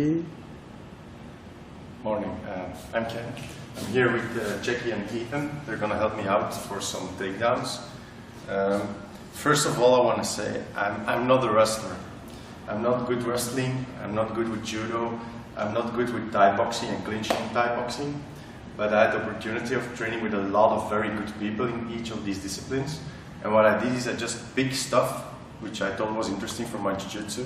Morning, I'm Ken. I'm here with Jackie and Ethan. They're going to help me out for some takedowns. First of all, I want to say I'm not a wrestler. I'm not good wrestling, I'm not good with judo, I'm not good with Thai boxing and clinching Thai boxing, but I had the opportunity of training with a lot of very good people in each of these disciplines. And what I did is I just picked stuff which I thought was interesting for my jiu-jitsu.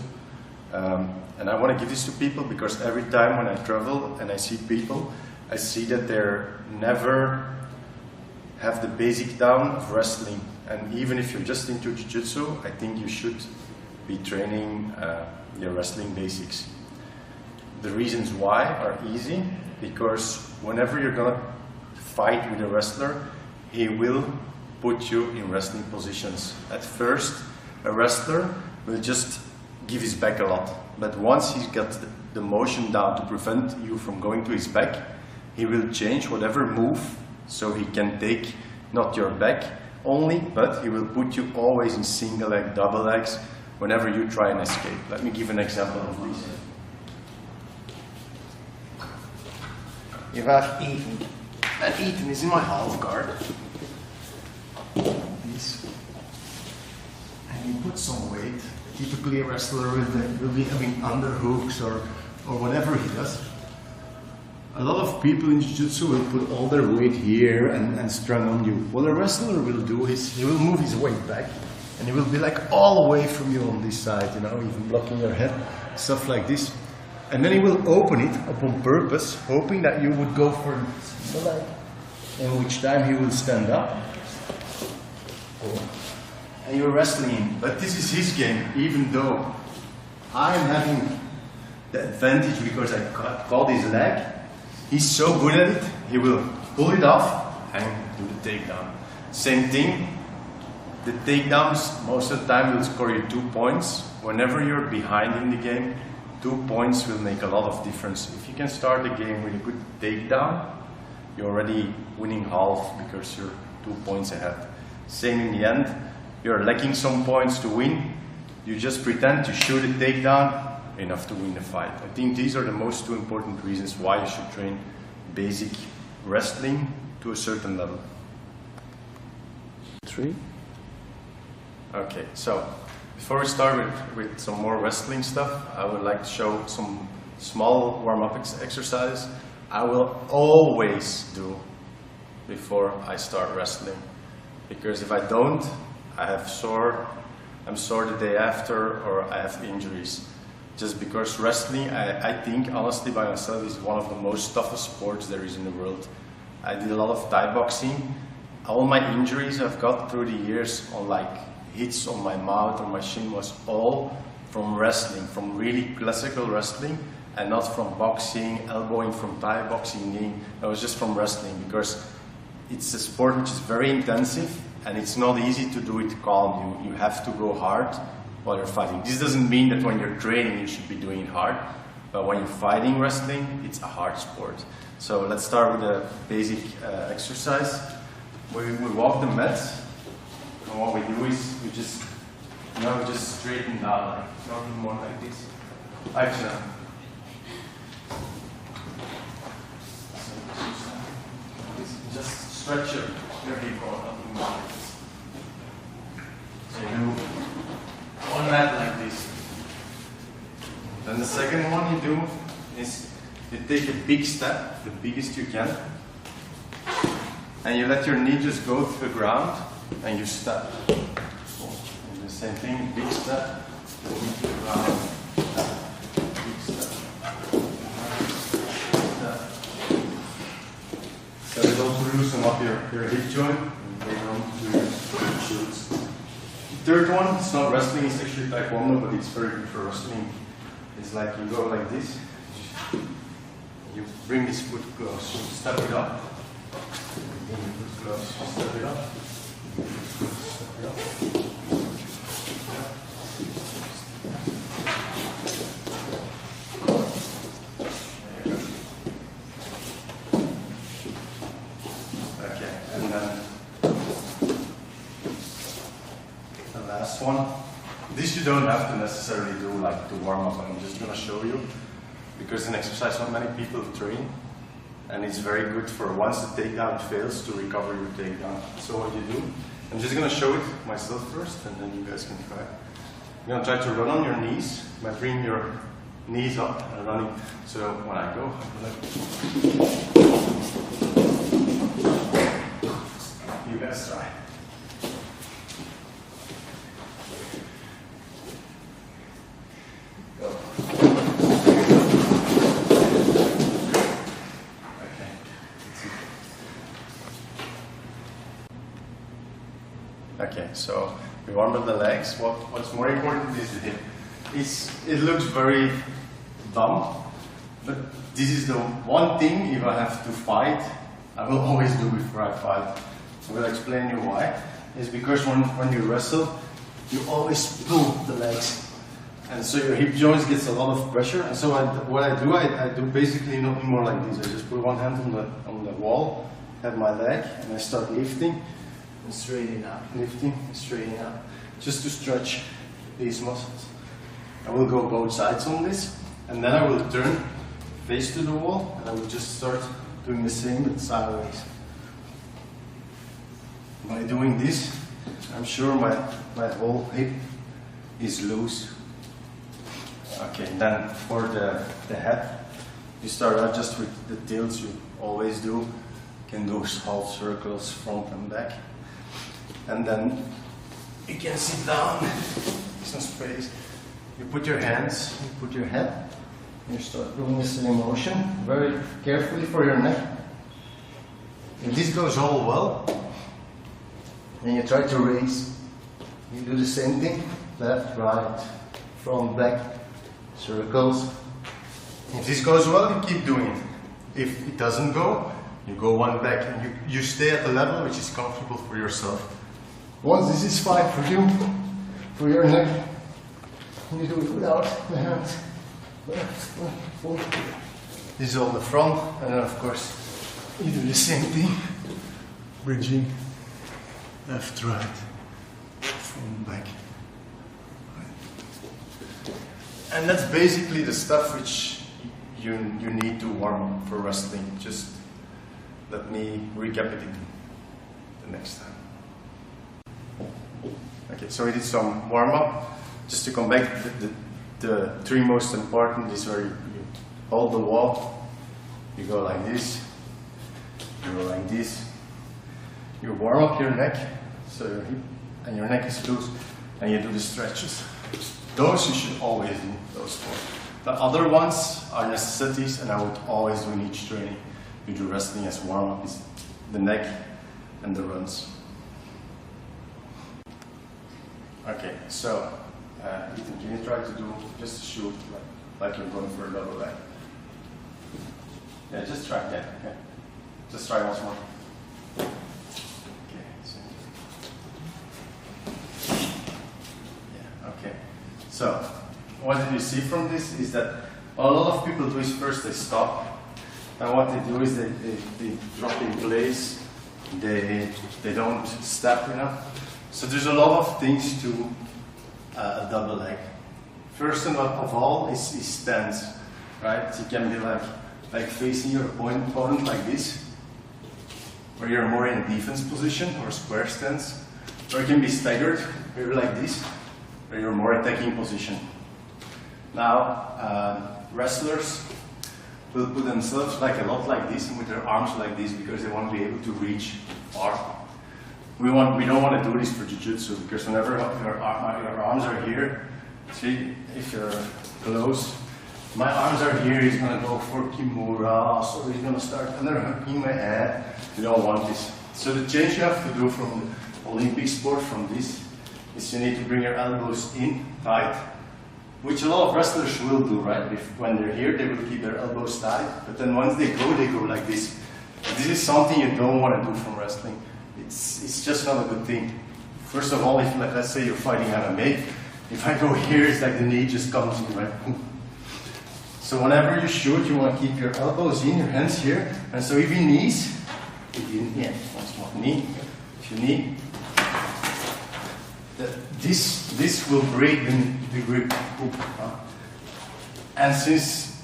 And I want to give this to people because every time when I travel and I see people, I see that they're never have the basic down of wrestling. And even if you're just into jiu-jitsu, I think you should be training your wrestling basics. The reasons why are easy, because whenever you're going to fight with a wrestler, he will put you in wrestling positions. At first, a wrestler will just give his back a lot, but once he's got the motion down to prevent you from going to his back, he will change whatever move so he can take not your back only, but he will put you always in single leg, double legs whenever you try and escape. Let me give an example of this. You have Ethan, and Ethan is in my half guard. This. And you put some weight. Typically a wrestler will be having underhooks or whatever he does. A lot of people in jiu-jitsu will put all their weight here and strung on you. What a wrestler will do is he will move his weight back and he will be like all away from you on this side, you know, even blocking your head, stuff like this. And then he will open it upon purpose, hoping that you would go for the leg, in which time he will stand up. And you're wrestling him. But this is his game, even though I'm having the advantage because I caught his leg. He's so good at it, he will pull it off and do the takedown. Same thing, the takedowns most of the time will score you 2 points. Whenever you're behind in the game, 2 points will make a lot of difference. If you can start the game with a good takedown, you're already winning half because you're 2 points ahead. Same in the end. You're lacking some points to win, you just pretend to shoot a takedown, enough to win the fight. I think these are the most two important reasons why you should train basic wrestling to a certain level. 3. Okay, so before we start with some more wrestling stuff, I would like to show some small warm-up exercises I will always do before I start wrestling. Because if I don't, I'm sore the day after, or I have injuries. Just because wrestling, I think honestly by myself, is one of the most toughest sports there is in the world. I did a lot of Thai boxing. All my injuries I've got through the years on like hits on my mouth or my shin was all from wrestling, from really classical wrestling, and not from boxing, elbowing from Thai boxing, kneeing. It was just from wrestling, because it's a sport which is very intensive. And it's not easy to do it calm. You have to go hard while you're fighting. This doesn't mean that when you're training you should be doing it hard, but when you're fighting wrestling, it's a hard sport. So let's start with a basic exercise. We walk the mat, and what we do is we just straighten down, like nothing more like this. Actually, just stretch your hip or nothing more like this. So you do one mat like this. Then the second one you do is you take a big step, the biggest you can, and you let your knee just go to the ground and you step. And the same thing, big step, the knee to the ground, big step, step. So it also loosen up your hip joint and they don't do your shoots. The third one, it's not wrestling, it's actually taekwondo, but it's very good for wrestling. It's like you go like this, you bring this foot close, step it up, bring your foot close, step it up, step it up. Okay, and then the last one. This you don't have to necessarily do like to warm up. I'm just going to show you. because an exercise not many people train, and it's very good for once the takedown fails to recover your takedown. So what you do, I'm just going to show it myself first, and then you guys can try. You're going to try to run on your knees by bringing your knees up and running. So when I go, you guys try. Go. Okay. Okay, so we warm up the legs. What's more important is the hip. It looks very dumb, but this is the one thing, if I have to fight, I will always do before I fight. I will explain you why. It's because when you wrestle, you always pull the legs. And so your hip joints gets a lot of pressure. And so what I do basically nothing more like this. I just put one hand on the wall, have my leg, and I start lifting and straightening up, lifting and straightening up, just to stretch these muscles. I will go both sides on this, and then I will turn face to the wall, and I will just start doing the same but sideways. By doing this, I'm sure my whole hip is loose. Okay, then for the head, you start out just with the tilts you always do. You can do half circles front and back. And then you can sit down, some space. You put your hands, you put your head, and you start doing the same motion, very carefully for your neck. If this goes all well, then you try to raise. You do the same thing, left, right, front, back, circles. If this goes well, you keep doing it. If it doesn't go, you go one back, and you stay at the level which is comfortable for yourself. Once this is fine for you, for your neck, you do it without the hands. This is on the front, and then of course you do the same thing, bridging left, right, front, back. And that's basically the stuff which you need to warm up for wrestling. Just let me recap it the next time. Okay, so we did some warm up. Just to come back, the three most important is where you hold the wall, you go like this, you go like this, you warm up your neck, so your hip and your neck is loose, and you do the stretches. Those you should always do, those four. The other ones are necessities, and I would always do in each training. You do wrestling as warm up, is the neck and the runs. Okay, so Ethan, can you try to do just a shoot like you're going for a double leg? Yeah, just try that. Okay. Just try once more. Okay. So. Yeah. Okay. So, what did you see from this is that a lot of people do is first they stop, and what they do is they drop in place. They don't step enough. So there's a lot of things to a double leg. First of all is stance, right? You can be like facing your opponent like this, where you're more in defense position or square stance, or you can be staggered, where you're like this, where you're more attacking position. Now, wrestlers will put themselves like a lot like this and with their arms like this because they want to be able to reach far. We don't want to do this for Jiu-Jitsu because whenever your arms are here, see, if you're close, my arms are here, he's going to go for Kimura, so he's going to start underhooking my head. You don't want this. So the change you have to do from the Olympic sport from this is you need to bring your elbows in tight, which a lot of wrestlers will do, right? When they're here, they will keep their elbows tight, but then once they go like this. This is something you don't want to do from wrestling. It's just not a good thing. First of all, if let's say you're fighting MMA, if I go here, it's like the knee just comes in, right? So whenever you shoot, you want to keep your elbows in, your hands here, and so if you knees, once more, knee, if you knee, this will break the grip. And since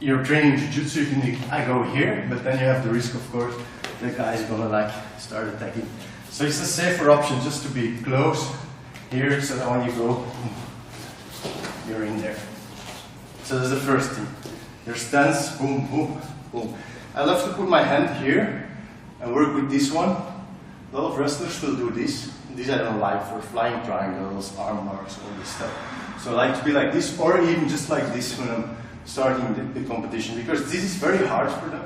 you're training Jiu-Jitsu, you can, I go here, but then you have the risk, of course, the guy is gonna like start attacking. So it's a safer option just to be close here, so that when you go, you're in there. So that's the first thing. Your stance, boom, boom, boom. I love to put my hand here and work with this one. A lot of wrestlers will do this. These I don't like, for flying triangles, arm bars, all this stuff. So I like to be like this, or even just like this when I'm starting the competition, because this is very hard for them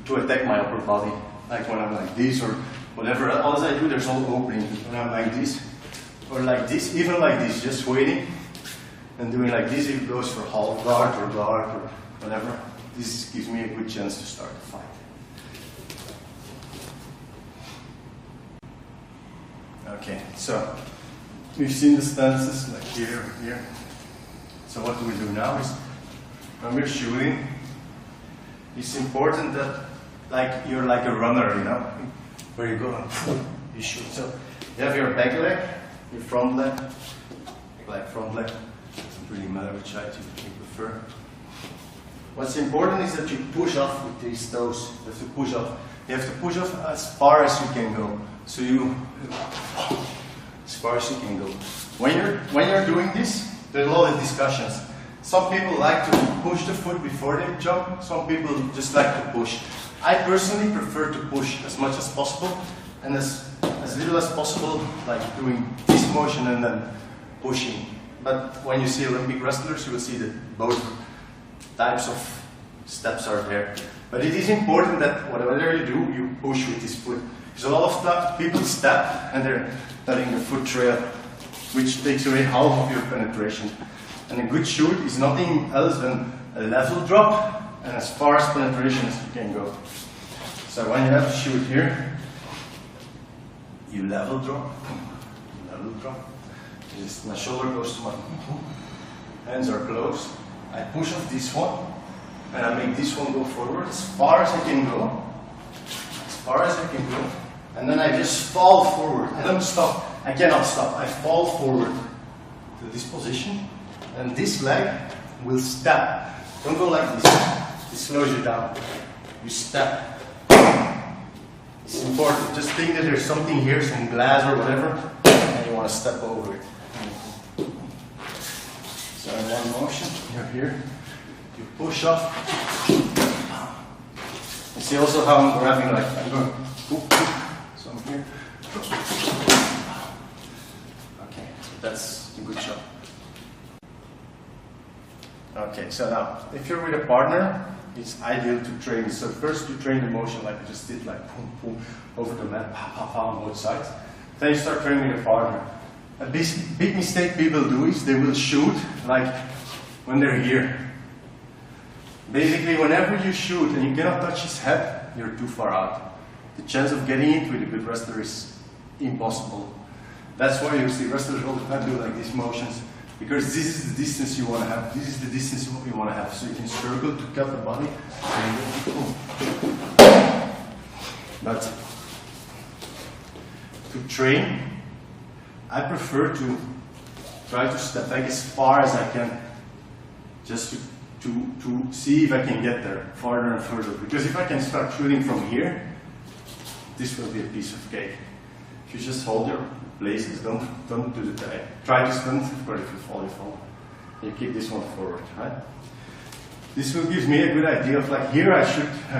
to attack my upper body. Like when I'm like this or whatever, all I do, there's all opening. When I'm like this, or like this, even like this, just waiting and doing like this, it goes for half guard or whatever. This gives me a good chance to start the fight. Okay, so we've seen the stances like here, here. So what do we do now is, when we're shooting, it's important that you're like a runner, you know, where you go and you shoot. So you have your back leg, your front leg, like front leg. Doesn't really matter which side you prefer. What's important is that you push off with these toes. You have to push off. You have to push off as far as you can go. So as far as you can go. When you're doing this, there's a lot of discussions. Some people like to push the foot before they jump. Some people just like to push. I personally prefer to push as much as possible and as little as possible, like doing this motion and then pushing. But when you see Olympic wrestlers, you will see that both types of steps are there. But it is important that whatever you do, you push with this foot. Because a lot of times people step and they're letting the foot trail, which takes away half of your penetration. And a good shoot is nothing else than a level drop and as far as penetration as you can go. So when you have a shoot here, you level drop, Just my shoulder goes to my hands are closed. I push off this one and I make this one go forward as far as I can go. As far as I can go. And then I just fall forward. I don't stop. I cannot stop. I fall forward to this position. And this leg will step. Don't go like this. This slows you down. You step. It's important. Just think that there's something here, some glass or whatever, and you want to step over it. So in one motion, you're here. You push off. You see also how I'm grabbing, like I'm going. So I'm here. Okay, so that's a good shot. Okay, so now, if you're with a partner, it's ideal to train. So first you train the motion like you just did, like boom, boom, over the mat, pa, pa, pa, on both sides. Then you start training with a partner. A big mistake people do is they will shoot like when they're here. Basically, whenever you shoot and you cannot touch his head, you're too far out. The chance of getting it with a good wrestler is impossible. That's why you see wrestlers all the time do like these motions. Because this is the distance you want to have. This is the distance you want to have. So you can circle to cut the body. But to train, I prefer to try to step back as far as I can. Just to see if I can get there farther and further. Because if I can start shooting from here, this will be a piece of cake. If you just hold your places, don't do the try. Try to stunt, of course if you fall, you fall. You keep this one forward, right? This will give me a good idea of like here I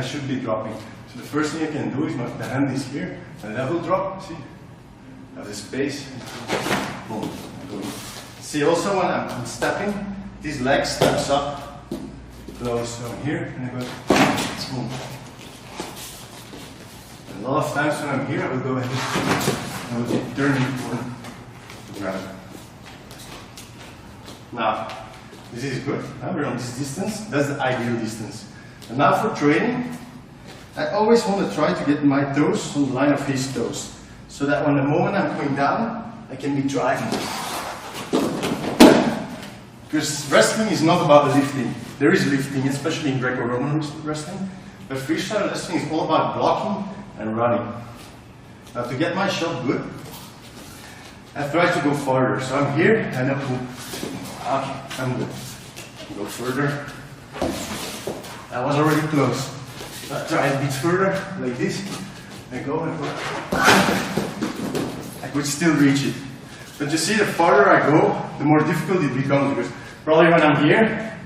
should be dropping. So the first thing I can do is the hand is here, a level drop, see? I have the space, boom, boom. See also when I'm stepping, this leg steps up, close, so here, and I go, boom. And a lot of times when I'm here, I will go ahead. I will be turning to grab it. Now, this is good. We're on this distance. That's the ideal distance. And now for training, I always want to try to get my toes on the line of his toes. So that when the moment I'm coming down, I can be driving. Because wrestling is not about lifting. There is lifting, especially in Greco-Roman wrestling. But freestyle wrestling is all about blocking and running. Now to get my shot good, I try to go farther. So I'm here and I'm okay, I'm good. Go further. I was already close. I try a bit further, like this. I go and go. I could still reach it. But you see, the farther I go, the more difficult it becomes, because probably when I'm here,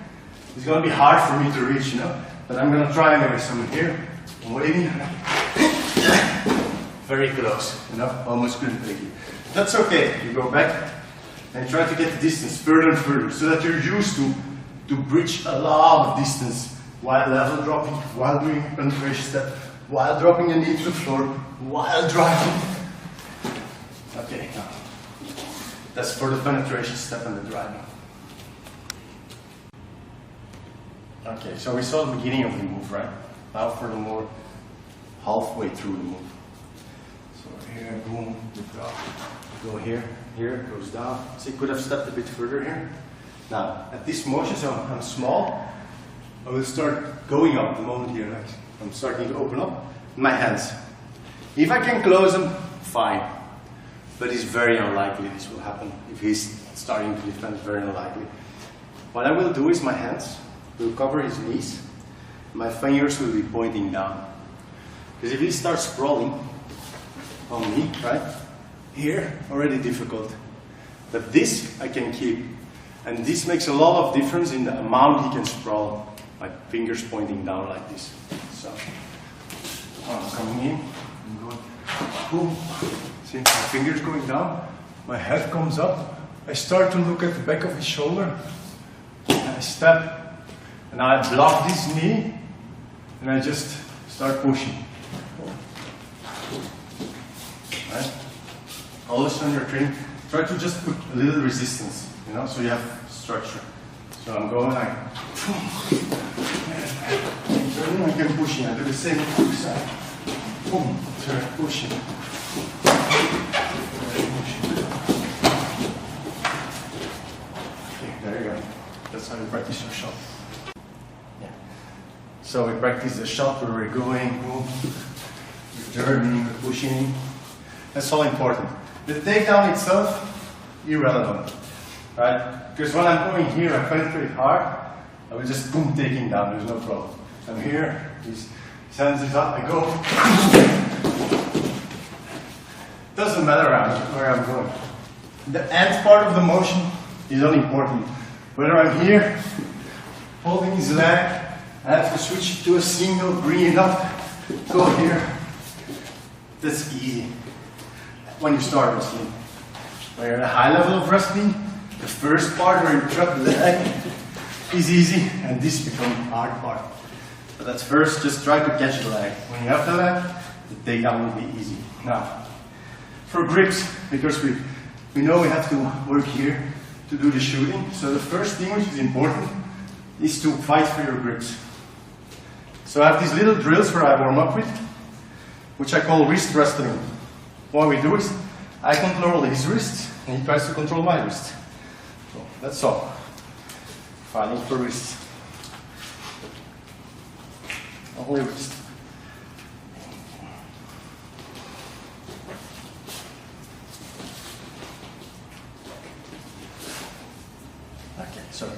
it's going to be hard for me to reach, you know. But I'm going to try anyway. So I'm here, I'm waiting. Very close, you know, almost couldn't take it. That's okay. You go back and try to get the distance further and further, so that you're used to bridge a lot of distance while level dropping, while doing a penetration step, while dropping your knee to the floor, while driving. Okay, now that's for the penetration step and the driving. Okay, so we saw the beginning of the move, right? Now for the more halfway through the move. So here, boom, you drop. Go here, here, goes down. So you could have stepped a bit further here. Now, at this motion, so I'm small, I will start going up the moment here, like I'm starting to open up my hands. If I can close them, fine. But it's very unlikely this will happen. If he's starting to defend, very unlikely. What I will do is my hands will cover his knees. My fingers will be pointing down. Because if he starts sprawling on me, right? Here, already difficult. But this I can keep. And this makes a lot of difference in the amount he can sprawl. My fingers pointing down like this. So, I'm coming in, I'm going, boom. See, my fingers going down, my head comes up. I start to look at the back of his shoulder. And I step. And I block this knee. And I just start pushing. Right? Always on your training, try to just put a little resistance, you know, so you have structure. So I'm going like, turning, I can pushing. I do the same on the other side. Boom, turn, pushing. Okay, there you go. That's how you practice your shot. Yeah. So we practice the shot where we're going, boom, we're turning, we're pushing. That's all important. The takedown itself, irrelevant, right? Because when I'm going here, I penetrate hard, I will just boom, taking down, there's no problem. I'm here, his hands is up, I go. Doesn't matter where I'm going. The end part of the motion is unimportant. Whether I'm here, holding his leg, I have to switch to a single, bring it up, go here. That's easy. When you start wrestling. When you're at a high level of wrestling, the first part where you drop the leg is easy, and this becomes the hard part. But at first, just try to catch the leg. When you have the leg, the takedown will be easy. Now, for grips, because we know we have to work here to do the shooting, so the first thing which is important is to fight for your grips. So I have these little drills where I warm up with, which I call wrist wrestling. What we do is, I control his wrists, and he tries to control my wrist. So, that's all. Fighting for wrists. Only wrist. Okay, so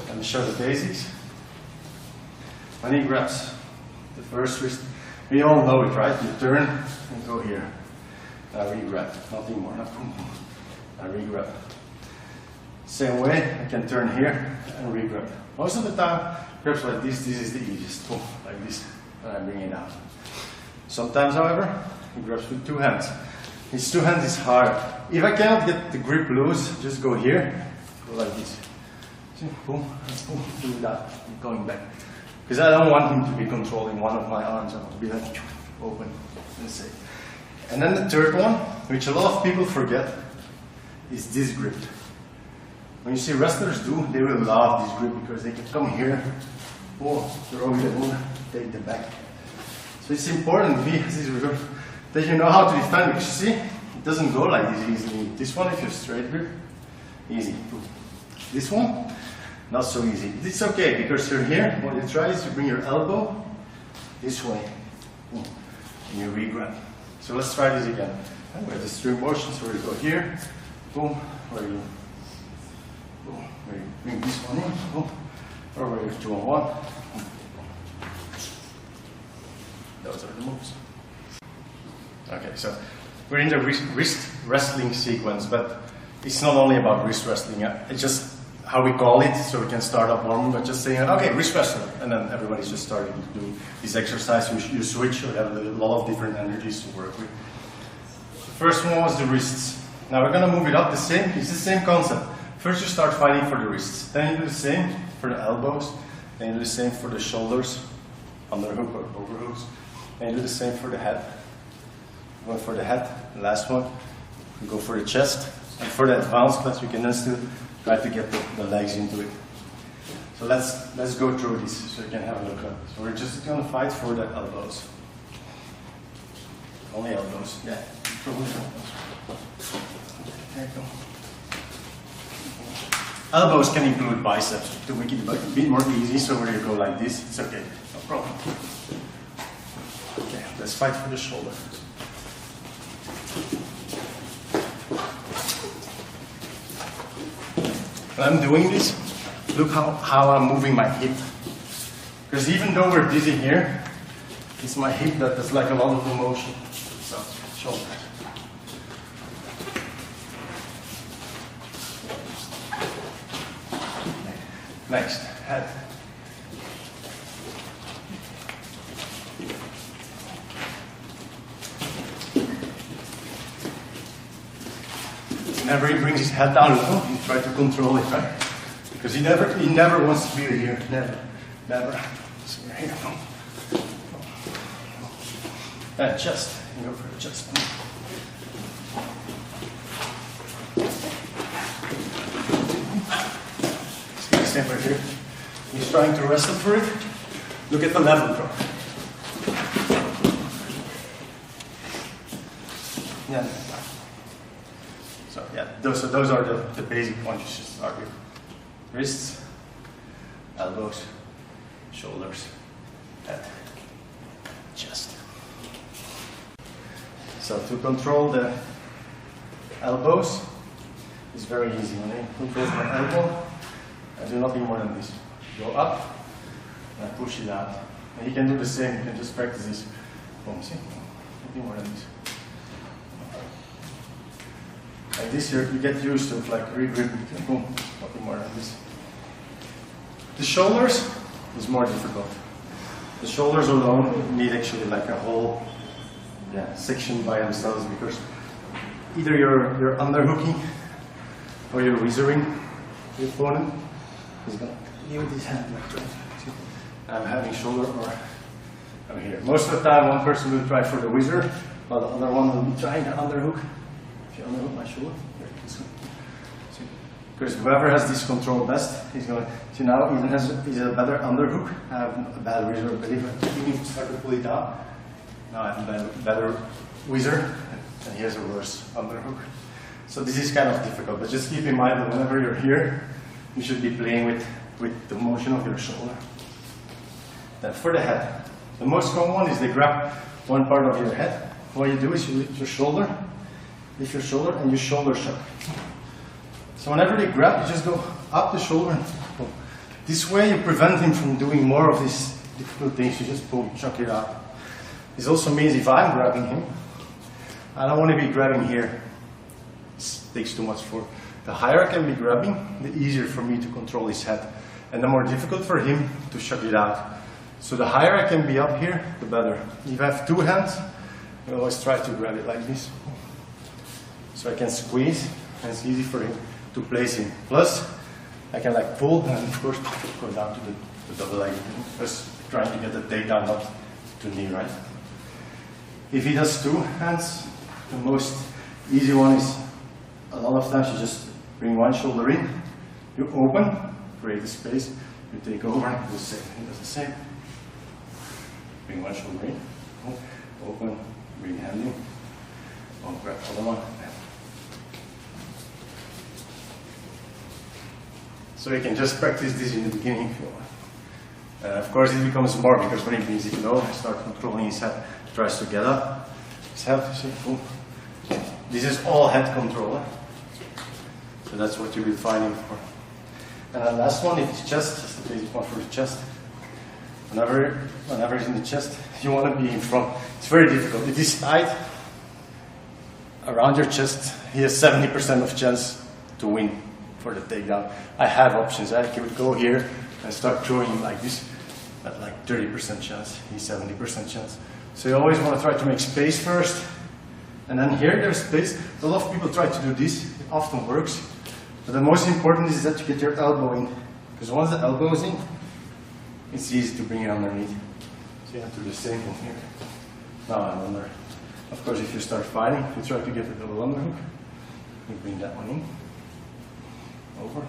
let me show the basics. When he grabs the first wrist, we all know it, right? You turn and go here. I re-grab, nothing more, not boom, boom. I re-grab. Same way, I can turn here and re-grab. Most of the time, grabs like this is the easiest. Boom, like this, and I bring it out. Sometimes, however, he grabs with two hands. His two hands is hard. If I cannot get the grip loose, just go here, go like this. See, boom, boom, do that, I'm going back. Because I don't want him to be controlling one of my arms. I want to be like, open, and safe. And then the third one, which a lot of people forget, is this grip. When you see wrestlers do, they will love this grip because they can come here, oh, throw the over, take the back. So it's important that you know how to defend, because you see, it doesn't go like this easily. This one, if you're straight grip, easy. This one, not so easy. It's okay because you're here. What you try is to bring your elbow this way, and you re-grab. So let's try this again. We have the string motions where you go here, boom, where you bring this one in, boom, or we're 2-on-1. Those are the moves. Okay, so we're in the wrist wrestling sequence, but it's not only about wrist wrestling. It's just how we call it, so we can start up warm, but just saying, okay, wrist wrestling, and then everybody's just starting to do this exercise. You switch, you have a lot of different energies to work with. The first one was the wrists. Now we're going to move it up it's the same concept. First you start fighting for the wrists, then you do the same for the elbows, then you do the same for the shoulders, underhook or overhooks, and you do the same for the head. Go for the head, the last one, you go for the chest, and for the advanced class we can then still try to get the legs into it. So let's go through this so you can have a look at it. So we're just going to fight for the elbows. Only elbows, yeah. There you go. Elbows can include biceps to make it a bit more easy, so where you go like this, it's okay, no problem. Okay, let's fight for the shoulder. When I'm doing this, look how I'm moving my hip. Because even though we're dizzy here, it's my hip that does like a lot of the motion. So, shoulder. Next, head. Whenever he brings his head down low, he tries to control it, right? Because he never wants to be here. Never. So here. And chest. You go for the chest. Same right here. He's trying to wrestle for it. Look at the level drop. Yeah. So yeah, those are the basic ones you should start with. Wrists, elbows, shoulders, head, chest. So to control the elbows is very easy. When I control my elbow, I do nothing more than this. Go up, and I push it out. And you can do the same, you can just practice this. Boom, see? Nothing more than this. Like this, you get used to it, like re-gripping. Boom, nothing more than this. The shoulders is more difficult. The shoulders alone need actually like a whole section by themselves, because either you're underhooking or you're whizzering the opponent. He's going to give this hand like that. I'm having shoulder or I'm here. Most of the time one person will try for the whizzer, while the other one will be trying the underhook. If you underhook my shoulder, here, this one. See? Because whoever has this control best, he's going to, see now he's a better underhook. I have a bad whizzer, but if I start to pull it down, now I have a better whizzer, and he has a worse underhook. So this is kind of difficult, but just keep in mind that whenever you're here, you should be playing with the motion of your shoulder. Then for the head, the most common one is they grab one part of your head. What you do is you lift your shoulder, and you shoulder shock. So whenever they grab, you just go up the shoulder and pull. This way you prevent him from doing more of these difficult things. You just pull, chuck it out. This also means if I'm grabbing him, I don't want to be grabbing here. This takes too much force. The higher I can be grabbing, the easier for me to control his head, and the more difficult for him to shut it out. So the higher I can be up here, the better. If I have two hands, I always try to grab it like this. So I can squeeze, and it's easy for him to place him. Plus, I can like pull, and of course, go down to the double leg. Just trying to get the takedown up to knee, right? If he does two hands, the most easy one is, a lot of times you just bring one shoulder in, you open, create a space, you take over, and do the same. He does the same. Bring one shoulder in, open, bring hand in, grab the other one. So you can just practice this in the beginning if you want. Of course it becomes more, because when he brings it low, I start controlling his head, tries to get up, his head, see, boom. This is all head control. So that's what you'll be fighting for. And the last one is chest, just the basic one for the chest. Whenever it's in the chest, you want to be in front. It's very difficult. If he's tight around your chest, he has 70% of chance to win for the takedown. I have options. I could go here and start throwing him like this, at like 30% chance. He's 70% chance. So you always want to try to make space first, and then here there's space. A lot of people try to do this. It often works, but the most important is that you get your elbow in, because once the elbow is in, it's easy to bring it underneath. So you have to do the same thing here. Now I'm under. Of course, if you start fighting, you try to get a double underhook. You bring that one in. Over.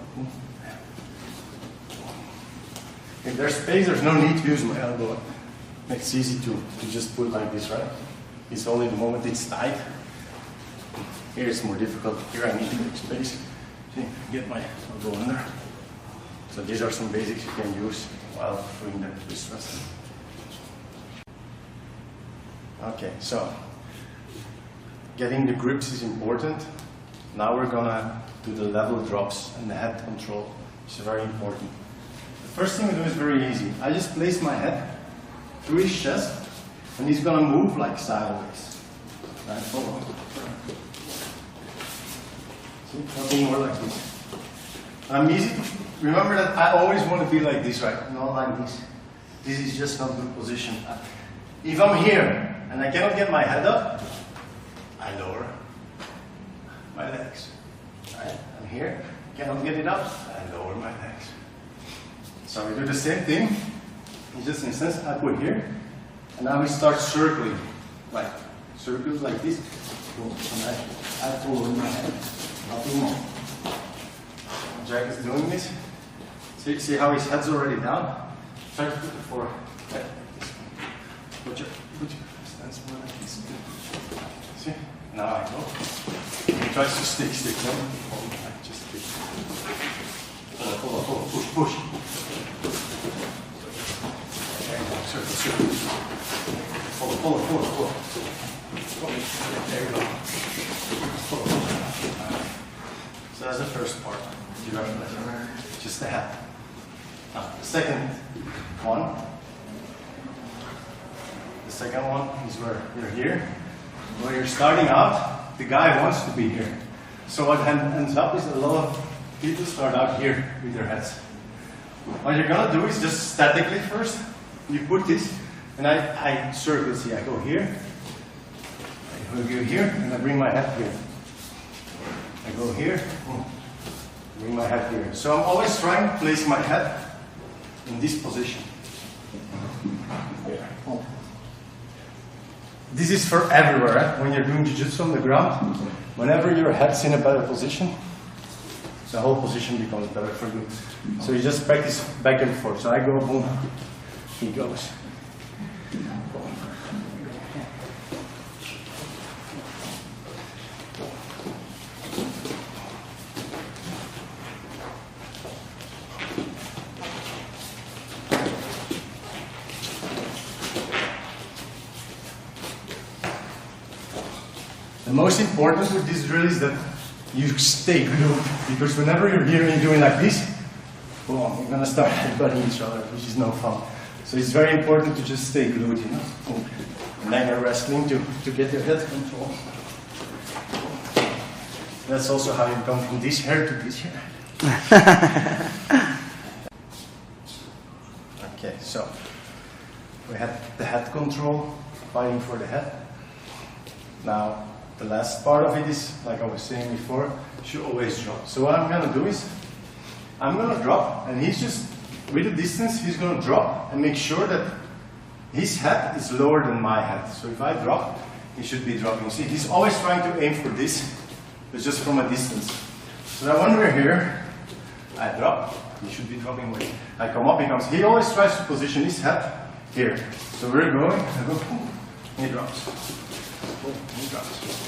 If there's space, there's no need to use my elbow. It's easy to just put like this, right? It's only the moment it's tight. Here it's more difficult. Here I need to make space. See, get my elbow under. So these are some basics you can use while doing the wrist wrestling. Okay, so getting the grips is important. Now we're gonna do the level drops and the head control. It's very important. The first thing we do is very easy. I just place my head through his chest, and he's gonna move like sideways. Right? Follow. See, nothing more like this. I'm easy to remember that I always want to be like this, right? Not like this. This is just not good position. If I'm here and I cannot get my head up, I lower my legs. Right? I'm here, cannot get it up, I lower my legs. So we do the same thing. Just in a sense, I put here, and now we start circling, like circles like this. And I pull in my head, nothing more. Jack is doing this. See how his head's already down? Try to put the forehead like this. Put your stance more like this. See? Now I go. He tries to stick down. Just stick. Pull, push. Circle. Pull. There you go. Pull. So that's the first part. Just the head. Now, the second one is where you're here. When you're starting out, the guy wants to be here. So what ends up is a lot of people start out here with their heads. What you're gonna do is just statically first. You put this, and I circle. See, I go here, I go here, and I bring my head here. I go here, bring my head here. So I'm always trying to place my head in this position. Here. This is for everywhere. Eh? When you're doing jiu-jitsu on the ground, whenever your head's in a better position, the whole position becomes better for you. So you just practice back and forth. So I go boom. He goes. The most important with this drill is that you stay glued, because whenever you're here and doing like this, boom, you're gonna start headbutting each other, which is no fun. So it's very important to just stay glued, you know. And then you're wrestling to get your head control. That's also how you come from this hair to this hair. Okay, so we had the head control, fighting for the head. Now, the last part of it is, like I was saying before, you should always drop. So what I'm gonna do is, I'm gonna drop, and he's just, with the distance, he's gonna drop and make sure that his head is lower than my head. So if I drop, he should be dropping. See, he's always trying to aim for this, but just from a distance. So that when we're here, I drop, he should be dropping with. I come up, he always tries to position his head here. So we're going, I go, boom, he drops. Boom, he drops.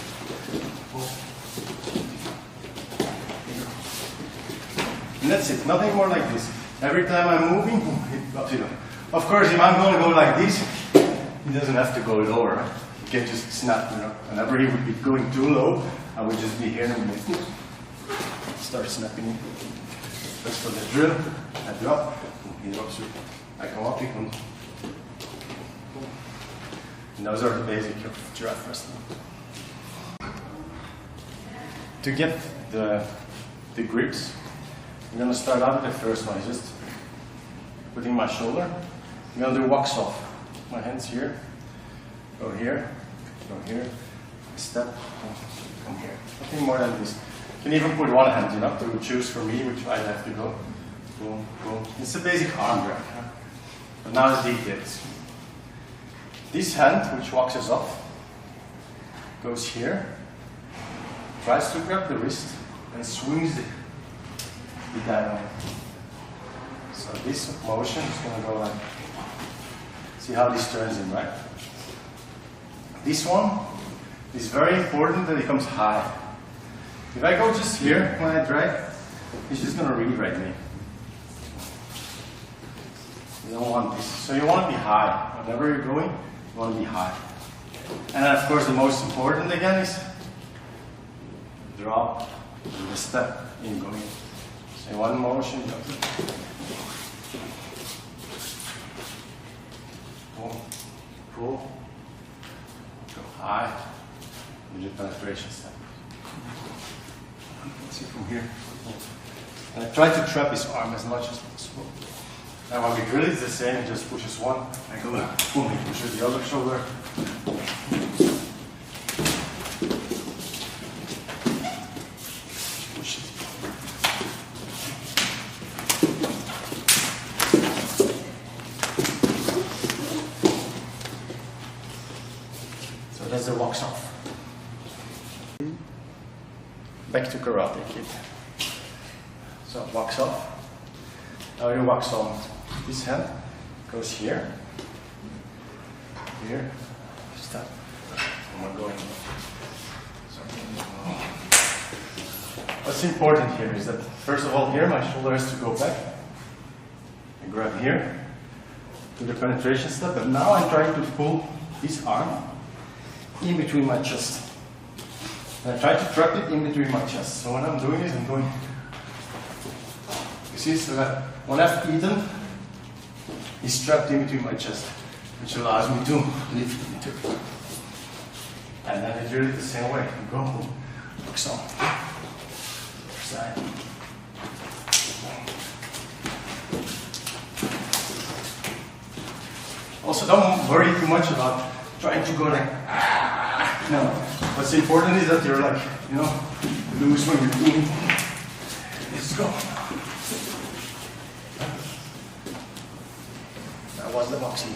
Boom. And that's it, nothing more like this. Every time I'm moving, boom, he drops it up. Of course, if I'm going to go like this, he doesn't have to go lower. Right? He can just snap, you know. Whenever he would be going too low, I would just be here and start snapping. That's for the drill. I drop, he drops you. I come up, he comes. And those are the basic of giraffe wrestling. To get the grips, I'm going to start out with the first one. Just putting my shoulder. I'm going to do walks off. My hands here, go here, step, come here. Nothing more than this. You can even put one hand, you know, to choose for me which way I have to go. Boom, boom. It's a basic arm drag. Huh? But now the details. This hand, which walks us off, goes here, tries to grab the wrist, and swings the diagonal. So this motion is going to go like, see how this turns in, right? This one is very important that it comes high. If I go just here when I drag, it's just going to re-drag me. You don't want this. So you want to be high. Whenever you're going, you want to be high. And then of course the most important again is drop and the step in going. So one motion, pull, pull, go high, and do penetration step. See from here. And I try to trap his arm as much as possible. Now when we drill it's the same, he just pushes one, I go boom, he pushes the other shoulder. Push it. So that's the walks off. Back to Karate Kid. So walks off. Now you walks on. This hand goes here, here, step, and we're going. So, what's important here is that first of all here my shoulder has to go back. I grab here, do the penetration step, but now I'm trying to pull this arm in between my chest. And I try to trap it in between my chest. So when I'm doing this, I'm going. You see, so that when I've eaten, it's trapped in between my chest, which allows me to lift it. And then I do it the same way. You go, look so. Other side. Also, don't worry too much about trying to go like, no. What's important is that you're like, you know, loose when you're doing. Let's go. That was the boxing.